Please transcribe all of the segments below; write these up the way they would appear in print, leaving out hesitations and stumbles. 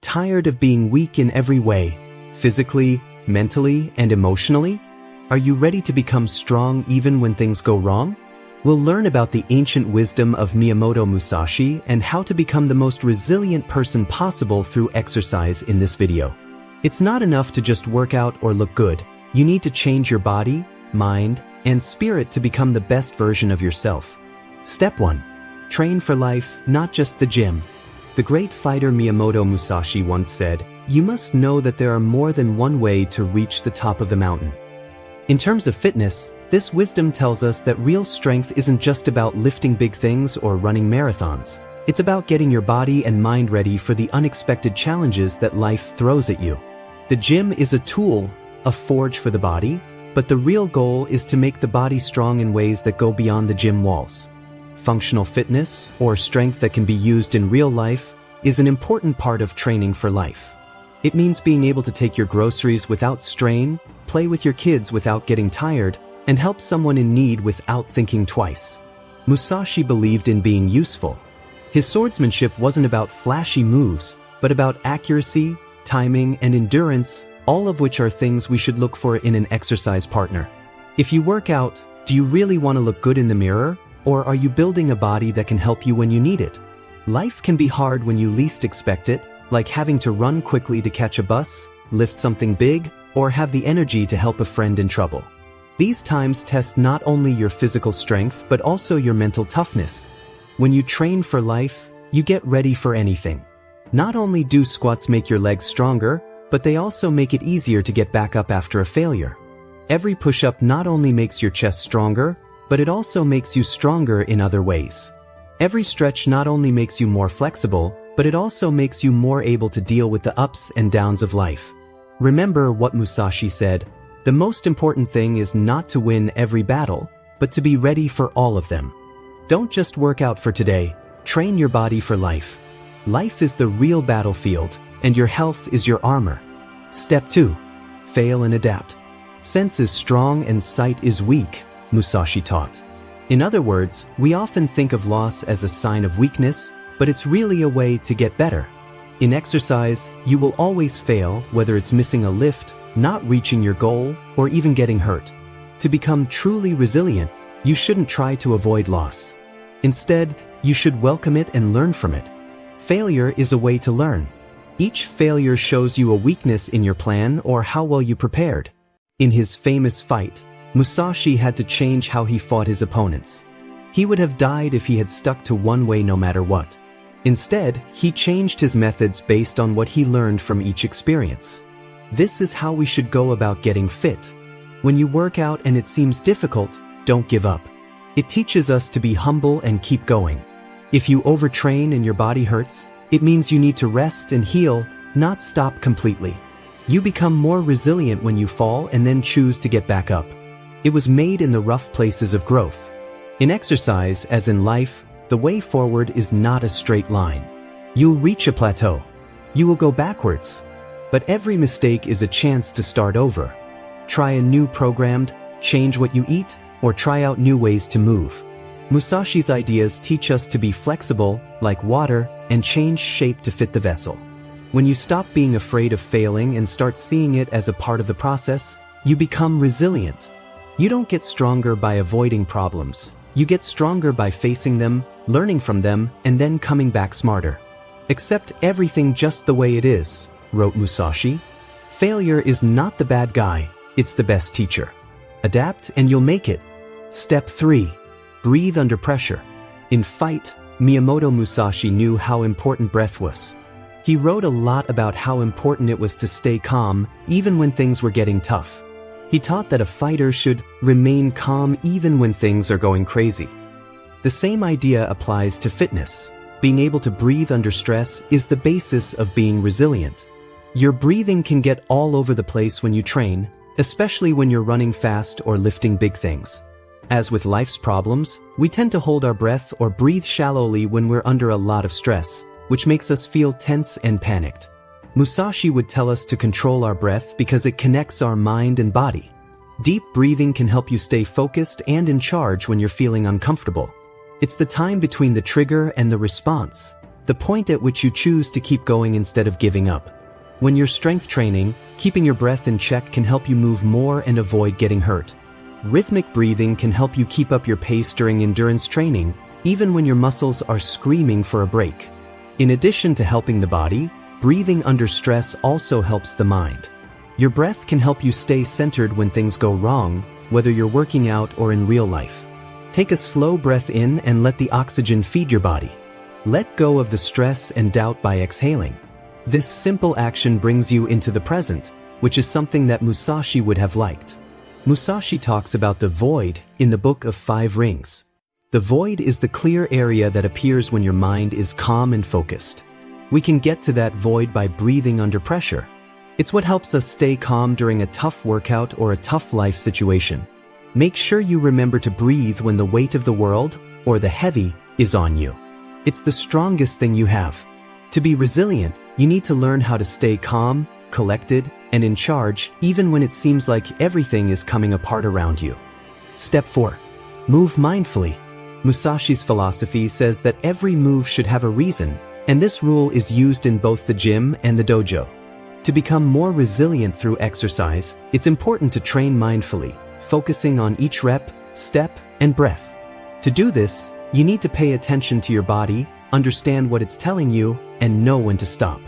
Tired of being weak in every way, physically, mentally, and emotionally? Are you ready to become strong even when things go wrong? We'll learn about the ancient wisdom of Miyamoto Musashi and how to become the most resilient person possible through exercise in this video. It's not enough to just work out or look good. You need to change your body, mind, and spirit to become the best version of yourself. Step 1. Train for life, not just the gym. The great fighter Miyamoto Musashi once said, "You must know that there are more than one way to reach the top of the mountain." In terms of fitness, this wisdom tells us that real strength isn't just about lifting big things or running marathons. It's about getting your body and mind ready for the unexpected challenges that life throws at you. The gym is a tool, a forge for the body, but the real goal is to make the body strong in ways that go beyond the gym walls. Functional fitness, or strength that can be used in real life, is an important part of training for life. It means being able to take your groceries without strain, play with your kids without getting tired, and help someone in need without thinking twice. Musashi believed in being useful. His swordsmanship wasn't about flashy moves, but about accuracy, timing, and endurance, all of which are things we should look for in an exercise partner. If you work out, do you really want to look good in the mirror? Or are you building a body that can help you when you need it? Life can be hard when you least expect it, like having to run quickly to catch a bus, lift something big, or have the energy to help a friend in trouble. These times test not only your physical strength but also your mental toughness. When you train for life, you get ready for anything. Not only do squats make your legs stronger, but they also make it easier to get back up after a failure. Every push-up not only makes your chest stronger, but it also makes you stronger in other ways. Every stretch not only makes you more flexible, but it also makes you more able to deal with the ups and downs of life. Remember what Musashi said, "The most important thing is not to win every battle, but to be ready for all of them." Don't just work out for today, train your body for life. Life is the real battlefield, and your health is your armor. Step 2. Fail and adapt. Sense is strong and sight is weak, Musashi taught. In other words, we often think of loss as a sign of weakness, but it's really a way to get better. In exercise, you will always fail, whether it's missing a lift, not reaching your goal, or even getting hurt. To become truly resilient, you shouldn't try to avoid loss. Instead, you should welcome it and learn from it. Failure is a way to learn. Each failure shows you a weakness in your plan or how well you prepared. In his famous fight, Musashi had to change how he fought his opponents. He would have died if he had stuck to one way no matter what. Instead, he changed his methods based on what he learned from each experience. This is how we should go about getting fit. When you work out and it seems difficult, don't give up. It teaches us to be humble and keep going. If you overtrain and your body hurts, it means you need to rest and heal, not stop completely. You become more resilient when you fall and then choose to get back up. It was made in the rough places of growth. In exercise, as in life, the way forward is not a straight line. You'll reach a plateau. You will go backwards. But every mistake is a chance to start over. Try a new program, change what you eat, or try out new ways to move. Musashi's ideas teach us to be flexible, like water, and change shape to fit the vessel. When you stop being afraid of failing and start seeing it as a part of the process, you become resilient. You don't get stronger by avoiding problems. You get stronger by facing them, learning from them, and then coming back smarter. Accept everything just the way it is, wrote Musashi. Failure is not the bad guy, it's the best teacher. Adapt and you'll make it. Step 3. Breathe under pressure. In fight, Miyamoto Musashi knew how important breath was. He wrote a lot about how important it was to stay calm, even when things were getting tough. He taught that a fighter should remain calm even when things are going crazy. The same idea applies to fitness. Being able to breathe under stress is the basis of being resilient. Your breathing can get all over the place when you train, especially when you're running fast or lifting big things. As with life's problems, we tend to hold our breath or breathe shallowly when we're under a lot of stress, which makes us feel tense and panicked. Musashi would tell us to control our breath because it connects our mind and body. Deep breathing can help you stay focused and in charge when you're feeling uncomfortable. It's the time between the trigger and the response. the point at which you choose to keep going instead of giving up. When you're strength training, keeping your breath in check can help you move more and avoid getting hurt. Rhythmic breathing can help you keep up your pace during endurance training, even when your muscles are screaming for a break. In addition to helping the body, breathing under stress also helps the mind. Your breath can help you stay centered when things go wrong, whether you're working out or in real life. Take a slow breath in and let the oxygen feed your body. Let go of the stress and doubt by exhaling. This simple action brings you into the present, which is something that Musashi would have liked. Musashi talks about the void in the Book of Five Rings. The void is the clear area that appears when your mind is calm and focused. We can get to that void by breathing under pressure. It's what helps us stay calm during a tough workout or a tough life situation. Make sure you remember to breathe when the weight of the world, or the heavy, is on you. It's the strongest thing you have. To be resilient, you need to learn how to stay calm, collected, and in charge even when it seems like everything is coming apart around you. Step 4. Move mindfully. Musashi's philosophy says that every move should have a reason, and this rule is used in both the gym and the dojo. To become more resilient through exercise, it's important to train mindfully, focusing on each rep, step, and breath. To do this, you need to pay attention to your body, understand what it's telling you, and know when to stop.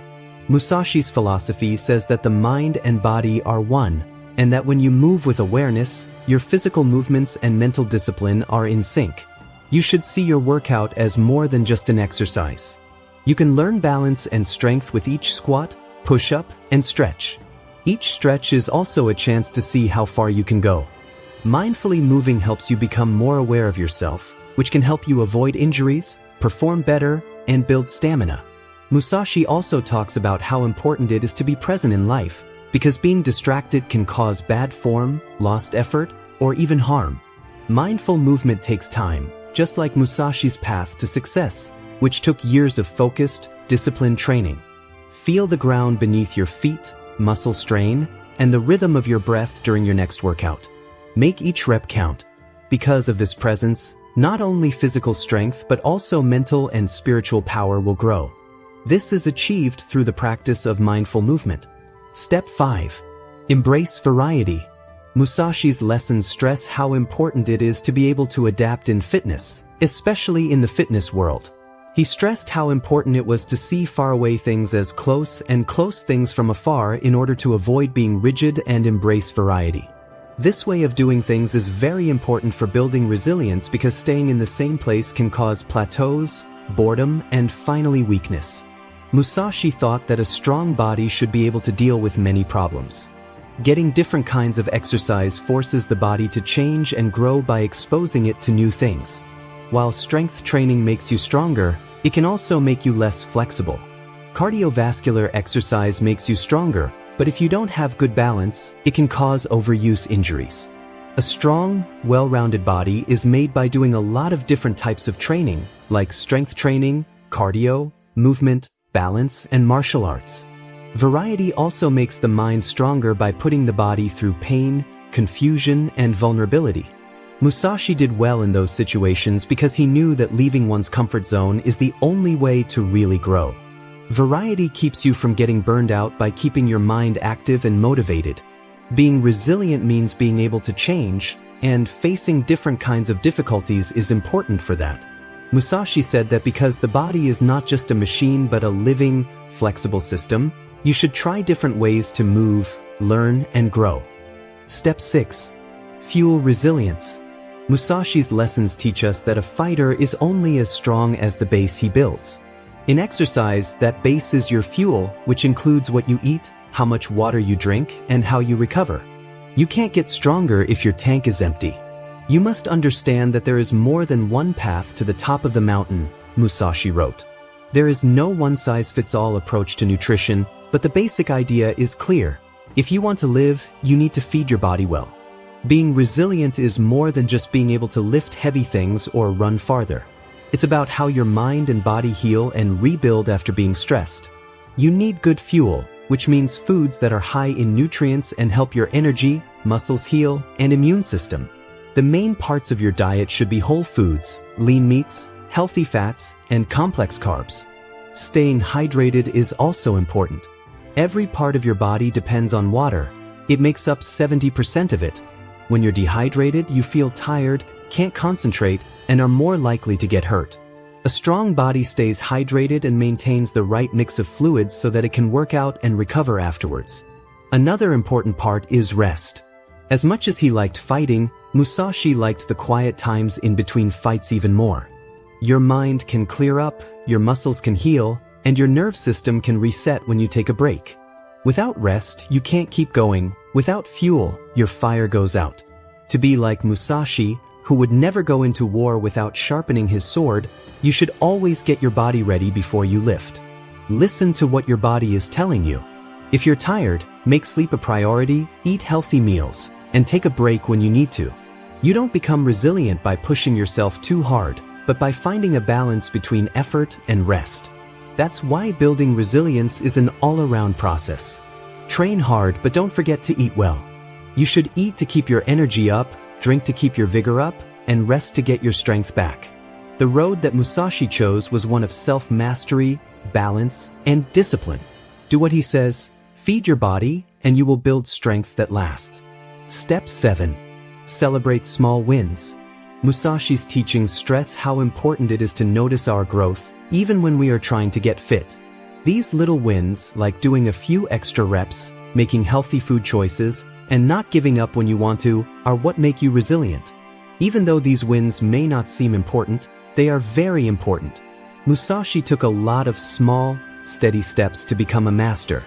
Musashi's philosophy says that the mind and body are one, and that when you move with awareness, your physical movements and mental discipline are in sync. You should see your workout as more than just an exercise. You can learn balance and strength with each squat, push-up, and stretch. Each stretch is also a chance to see how far you can go. Mindfully moving helps you become more aware of yourself, which can help you avoid injuries, perform better, and build stamina. Musashi also talks about how important it is to be present in life, because being distracted can cause bad form, lost effort, or even harm. Mindful movement takes time, just like Musashi's path to success, which took years of focused, disciplined training. Feel the ground beneath your feet, muscle strain, and the rhythm of your breath during your next workout. Make each rep count. Because of this presence, not only physical strength but also mental and spiritual power will grow. This is achieved through the practice of mindful movement. Step 5. Embrace variety. Musashi's lessons stress how important it is to be able to adapt in fitness, especially in the fitness world. He stressed how important it was to see faraway things as close and close things from afar in order to avoid being rigid and embrace variety. This way of doing things is very important for building resilience because staying in the same place can cause plateaus, boredom, and finally weakness. Musashi thought that a strong body should be able to deal with many problems. Getting different kinds of exercise forces the body to change and grow by exposing it to new things. While strength training makes you stronger, it can also make you less flexible. Cardiovascular exercise makes you stronger, but if you don't have good balance, it can cause overuse injuries. A strong, well-rounded body is made by doing a lot of different types of training, like strength training, cardio, movement, balance, and martial arts. Variety also makes the mind stronger by putting the body through pain, confusion, and vulnerability. Musashi did well in those situations because he knew that leaving one's comfort zone is the only way to really grow. Variety keeps you from getting burned out by keeping your mind active and motivated. Being resilient means being able to change, and facing different kinds of difficulties is important for that. Musashi said that because the body is not just a machine but a living, flexible system, you should try different ways to move, learn, and grow. Step 6. Fuel resilience. Musashi's lessons teach us that a fighter is only as strong as the base he builds. In exercise, that base is your fuel, which includes what you eat, how much water you drink, and how you recover. You can't get stronger if your tank is empty. You must understand that there is more than one path to the top of the mountain, Musashi wrote. There is no one-size-fits-all approach to nutrition, but the basic idea is clear. If you want to live, you need to feed your body well. Being resilient is more than just being able to lift heavy things or run farther. It's about how your mind and body heal and rebuild after being stressed. You need good fuel, which means foods that are high in nutrients and help your energy, muscles heal, and immune system. The main parts of your diet should be whole foods, lean meats, healthy fats, and complex carbs. Staying hydrated is also important. Every part of your body depends on water. It makes up 70% of it. When you're dehydrated, you feel tired, can't concentrate, and are more likely to get hurt. A strong body stays hydrated and maintains the right mix of fluids so that it can work out and recover afterwards. Another important part is rest. As much as he liked fighting, Musashi liked the quiet times in between fights even more. Your mind can clear up, your muscles can heal, and your nerve system can reset when you take a break. Without rest, you can't keep going. Without fuel, your fire goes out. To be like Musashi, who would never go into war without sharpening his sword, you should always get your body ready before you lift. Listen to what your body is telling you. If you're tired, make sleep a priority, eat healthy meals, and take a break when you need to. You don't become resilient by pushing yourself too hard, but by finding a balance between effort and rest. That's why building resilience is an all-around process. Train hard, but don't forget to eat well. You should eat to keep your energy up, drink to keep your vigor up, and rest to get your strength back. The road that Musashi chose was one of self-mastery, balance, and discipline. Do what he says, feed your body, and you will build strength that lasts. Step 7. Celebrate small wins. Musashi's teachings stress how important it is to notice our growth, even when we are trying to get fit. These little wins, like doing a few extra reps, making healthy food choices, and not giving up when you want to, are what make you resilient. Even though these wins may not seem important, they are very important. Musashi took a lot of small, steady steps to become a master.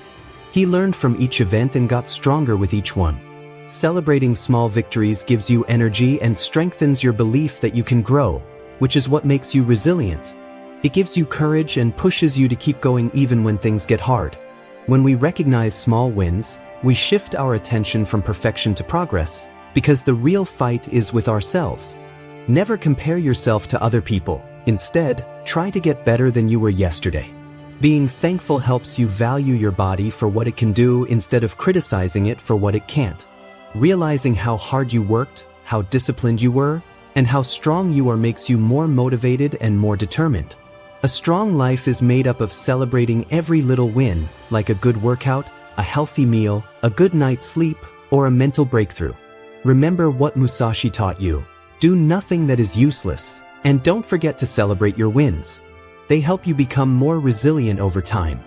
He learned from each event and got stronger with each one. Celebrating small victories gives you energy and strengthens your belief that you can grow, which is what makes you resilient. It gives you courage and pushes you to keep going even when things get hard. When we recognize small wins, we shift our attention from perfection to progress, because the real fight is with ourselves. Never compare yourself to other people. Instead, try to get better than you were yesterday. Being thankful helps you value your body for what it can do instead of criticizing it for what it can't. Realizing how hard you worked, how disciplined you were, and how strong you are makes you more motivated and more determined. A strong life is made up of celebrating every little win, like a good workout, a healthy meal, a good night's sleep, or a mental breakthrough. Remember what Musashi taught you. Do nothing that is useless, and don't forget to celebrate your wins. They help you become more resilient over time.